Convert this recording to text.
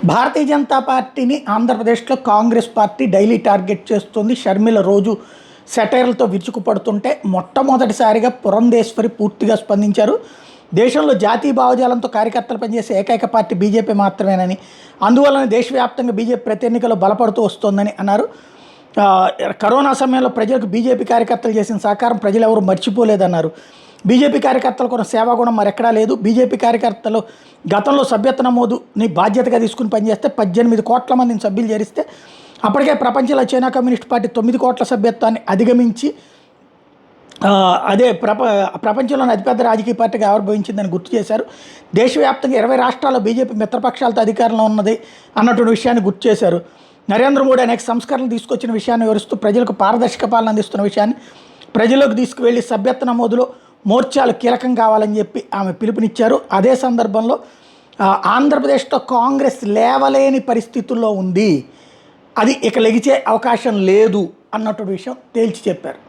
భారతీయ జనతా పార్టీని ఆంధ్రప్రదేశ్లో Congress party daily target చేస్తుంది. షర్మిల రోజు సెటైర్లతో విరుచుకుపడుతుంటే మొట్టమొదటిసారిగా పురంధేశ్వరి పూర్తిగా స్పందించారు. దేశంలో జాతీయ భావజాలంతో కార్యకర్తలు పనిచేసే ఏకైక పార్టీ బీజేపీ మాత్రమేనని, అందువలన దేశవ్యాప్తంగా బీజేపీ ప్రతి ఎన్నికల్లో బలపడుతూ వస్తోందని అన్నారు. కరోనా సమయంలో ప్రజలకు బీజేపీ కార్యకర్తలు చేసిన సహకారం ప్రజలు ఎవరు మర్చిపోలేదన్నారు. బీజేపీ కార్యకర్తలకు ఉన్న సేవాగుణం మరెక్కడా లేదు. బీజేపీ కార్యకర్తలు గతంలో సభ్యత్వ నమోదుని బాధ్యతగా తీసుకుని పనిచేస్తే 18 కోట్ల మందిని సభ్యులు చేరిస్తే అప్పటికే ప్రపంచంలో చైనా కమ్యూనిస్ట్ పార్టీ 9 కోట్ల సభ్యత్వాన్ని అధిగమించి ప్రపంచంలోని అతిపెద్ద రాజకీయ పార్టీగా ఆవిర్భవించిందని గుర్తు చేశారు. దేశవ్యాప్తంగా 20 రాష్ట్రాల్లో బీజేపీ మిత్రపక్షాలతో అధికారంలో ఉన్నది అన్నటువంటి విషయాన్ని గుర్తు చేశారు. నరేంద్ర మోడీ అనేక సంస్కరణలు తీసుకొచ్చిన విషయాన్ని వివరిస్తూ ప్రజలకు పారదర్శక పాలన అందిస్తున్న విషయాన్ని ప్రజల్లోకి తీసుకువెళ్లి సభ్యత్వ నమోదులో మోర్చాలు కీలకం కావాలని చెప్పి ఆమె పిలుపునిచ్చారు. అదే సందర్భంలో ఆంధ్రప్రదేశ్లో కాంగ్రెస్ లేవలేని పరిస్థితుల్లో ఉంది, అది ఇక లెగిచే అవకాశం లేదు అన్నటువంటి విషయం తేల్చి చెప్పారు.